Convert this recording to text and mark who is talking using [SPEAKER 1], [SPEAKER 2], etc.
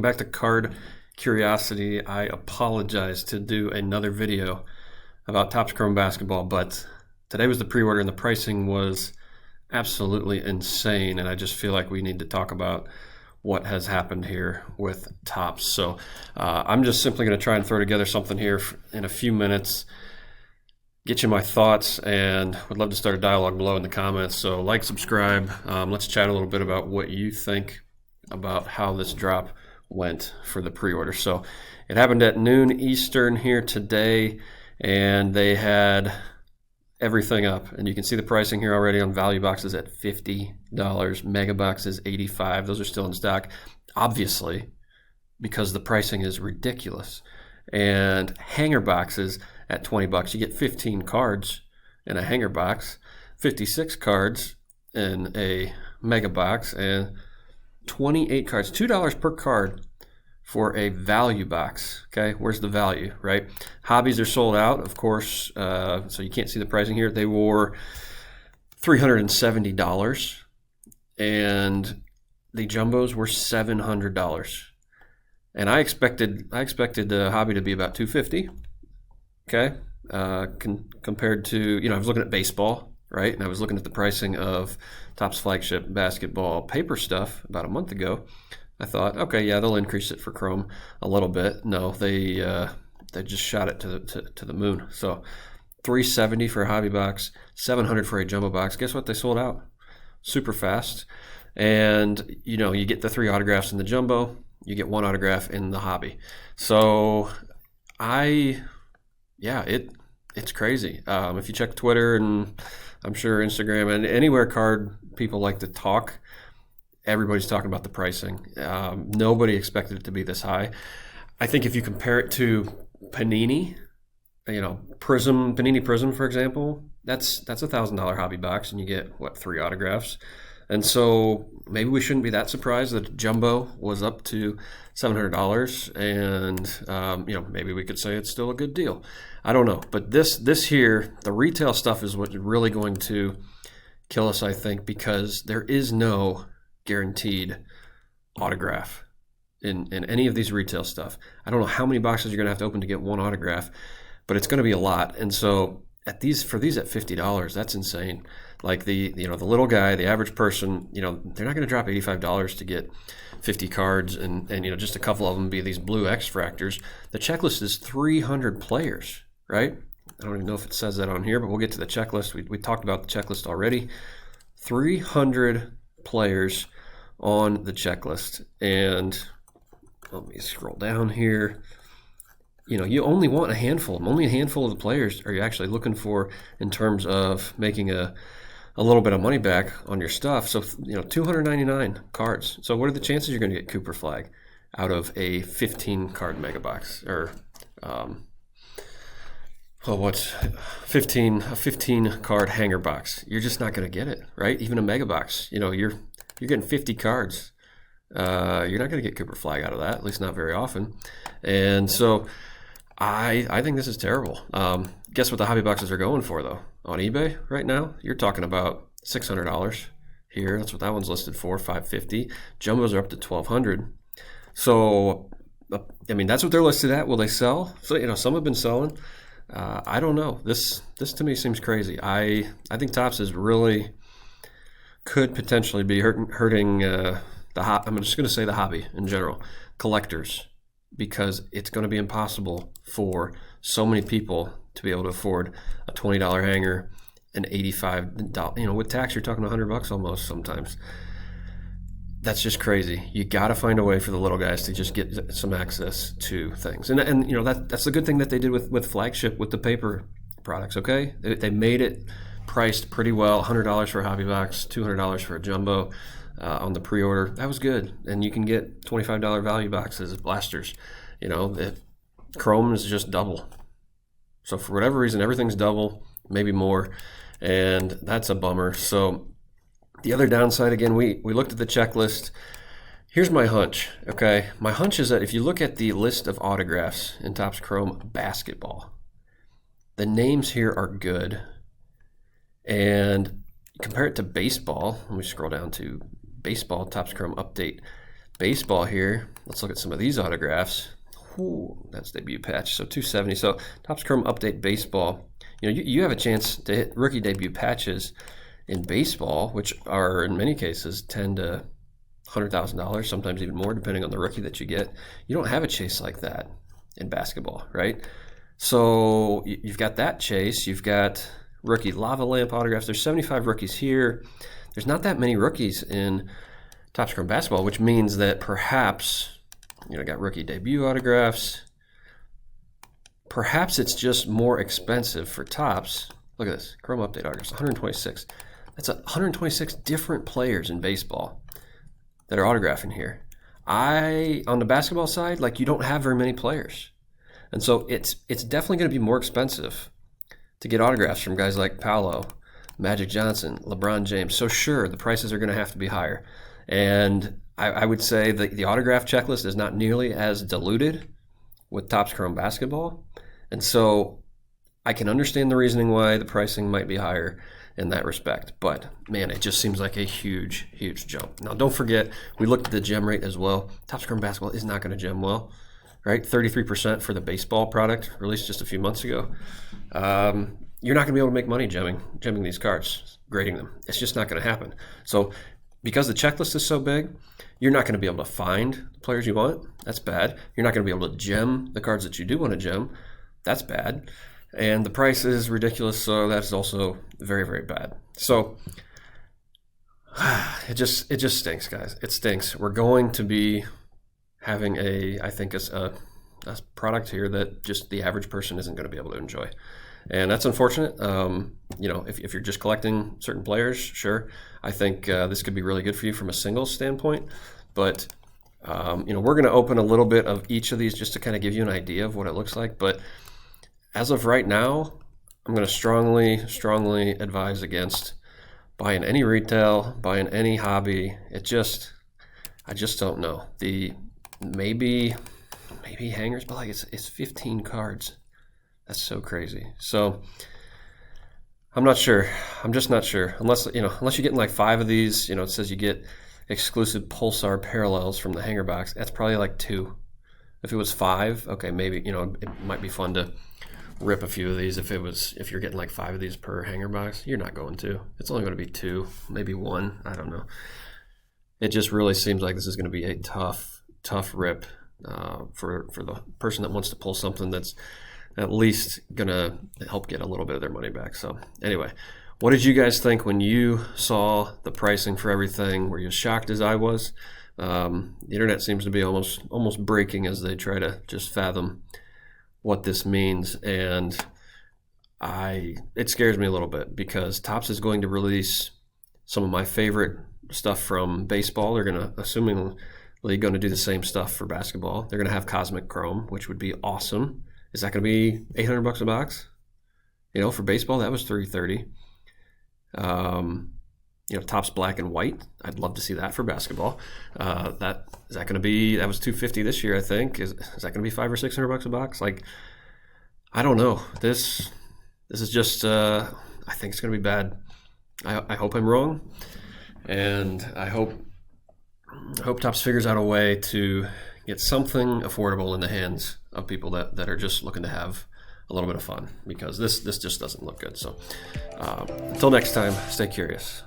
[SPEAKER 1] welcome back to Card Curiosity. I apologize to do another video about Topps Chrome basketball, but today was the pre-order and the pricing was absolutely insane, and I just feel like we need to talk about what has happened here with Topps. So I'm just simply going to try and throw together something here in a few minutes, get you my thoughts, and would love to start a dialogue below in the comments. So like, subscribe, let's chat a little bit about what you think about how this drop went for the pre-order. So it happened at noon Eastern here today, and they had everything up, and you can see the pricing here already on value boxes at $50, mega boxes $85. Those are still in stock, obviously, because the pricing is ridiculous. And hanger boxes at $20. You get 15 cards in a hanger box, 56 cards in a mega box, and 28 cards, $2 per card for a value box. Okay, where's the value, right? Hobbies are sold out, of course, so you can't see the pricing here. They were $370, and the jumbos were $700. And I expected the hobby to be about $250. Okay, compared to, I was looking at baseball, right? And I was looking at the pricing of Topps flagship basketball paper stuff about a month ago. I thought, okay, yeah, they'll increase it for Chrome a little bit. No, they just shot it to the moon. So $370 for a hobby box, $700 for a jumbo box. Guess what? They sold out super fast. And you get the 3 autographs in the jumbo, you get 1 autograph in the hobby. So it's crazy. If you check Twitter, and I'm sure Instagram, and anywhere card people like to talk, everybody's talking about the pricing. Nobody expected it to be this high. I think if you compare it to Panini, Panini Prism, for example, that's a $1,000 hobby box, and you get, 3 autographs. And so maybe we shouldn't be that surprised that jumbo was up to $700, and maybe we could say it's still a good deal. I don't know, but this here, the retail stuff is what's really going to kill us, I think, because there is no guaranteed autograph in any of these retail stuff. I don't know how many boxes you're going to have to open to get 1 autograph, but it's going to be a lot. And so for these at $50, that's insane. Like the little guy, the average person, they're not going to drop $85 to get 50 cards and just a couple of them be these blue X-Fractors. The checklist is 300 players, right? I don't even know if it says that on here, but we'll get to the checklist. We talked about the checklist already. 300 players on the checklist. And let me scroll down here. You only want a handful. Only a handful of the players are you actually looking for in terms of making a little bit of money back on your stuff. So, 299 cards. So what are the chances you're going to get Cooper Flag out of a 15-card mega box? Or, a 15-card hanger box? You're just not going to get it, right? Even a mega box. You're getting 50 cards. You're not going to get Cooper Flag out of that, at least not very often. And so I think this is terrible. Guess what the hobby boxes are going for, though? On eBay right now, you're talking about $600 here. That's what that one's listed for, $550. Jumbos are up to $1,200. So, that's what they're listed at. Will they sell? So, some have been selling. I don't know. This to me seems crazy. I think Topps is really could potentially be hurting I'm just going to say the hobby in general, collectors, because it's going to be impossible for so many people to be able to afford a $20 hanger, an $85, with tax you're talking $100 almost sometimes. That's just crazy. You got to find a way for the little guys to just get some access to things. And that's the good thing that they did with flagship, with the paper products, okay? They made it priced pretty well, $100 for a hobby box, $200 for a jumbo. On the pre-order, that was good, and you can get $25 value boxes, blasters. Chrome is just double. So for whatever reason, everything's double, maybe more, and that's a bummer. So the other downside, again, we looked at the checklist. Here's my hunch. Okay, my hunch is that if you look at the list of autographs in Topps Chrome basketball, the names here are good, and compare it to baseball. Let me scroll down to baseball Topps Chrome update. baseball here, let's look at some of these autographs. Ooh, that's debut patch, so 270. So Topps Chrome Update Baseball. You have a chance to hit rookie debut patches in baseball, which are in many cases $10,000 to $100,000, sometimes even more, depending on the rookie that you get. You don't have a chase like that in basketball, right? So you've got that chase. You've got rookie lava lamp autographs. There's 75 rookies here. There's not that many rookies in Topps Chrome Basketball, which means that perhaps, got rookie debut autographs. Perhaps it's just more expensive for Topps. Look at this, Chrome Update autographs, 126. That's 126 different players in baseball that are autographing here. On the basketball side, you don't have very many players. And so it's definitely going to be more expensive to get autographs from guys like Paolo, Magic Johnson, LeBron James. So sure, the prices are going to have to be higher. And I would say that the autograph checklist is not nearly as diluted with Topps Chrome Basketball. And so I can understand the reasoning why the pricing might be higher in that respect. But man, it just seems like a huge, huge jump. Now, don't forget, we looked at the gem rate as well. Topps Chrome Basketball is not going to gem well, right? 33% for the baseball product released just a few months ago. You're not going to be able to make money gemming these cards, grading them. It's just not going to happen. So because the checklist is so big, you're not going to be able to find the players you want. That's bad. You're not going to be able to gem the cards that you do want to gem. That's bad. And the price is ridiculous, so that's also very, very bad. So it just stinks, guys. It stinks. We're going to be having I think a product here that just the average person isn't going to be able to enjoy. And that's unfortunate. If you're just collecting certain players, sure. I think this could be really good for you from a singles standpoint. But, we're going to open a little bit of each of these just to kind of give you an idea of what it looks like. But as of right now, I'm going to strongly, strongly advise against buying any retail, buying any hobby. I just don't know. Maybe hangers, but it's 15 cards. That's so crazy. So I'm not sure. I'm just not sure. Unless you're getting 5 of these, it says you get exclusive Pulsar parallels from the hanger box. That's probably 2. If it was 5, okay, maybe, it might be fun to rip a few of these. If you're getting 5 of these per hanger box, you're not going to. It's only going to be 2, maybe 1. I don't know. It just really seems like this is going to be a tough rip for the person that wants to pull something that's at least gonna help get a little bit of their money back. So anyway, what did you guys think when you saw the pricing for everything? Were you as shocked as I was? The internet seems to be almost breaking as they try to just fathom what this means, and it scares me a little bit because Topps is going to release some of my favorite stuff from baseball. They're gonna assumingly going to do the same stuff for basketball. They're gonna have Cosmic Chrome, which would be awesome. Is that going to be $800 a box? For baseball, that was $330. Topps Black and White. I'd love to see that for basketball. That was $250 this year, I think. Is that going to be $500 or $600 a box? I don't know. This is just. I think it's going to be bad. I hope I'm wrong, and I hope Topps figures out a way to get something affordable in the hands of people that are just looking to have a little bit of fun, because this just doesn't look good. So until next time, stay curious.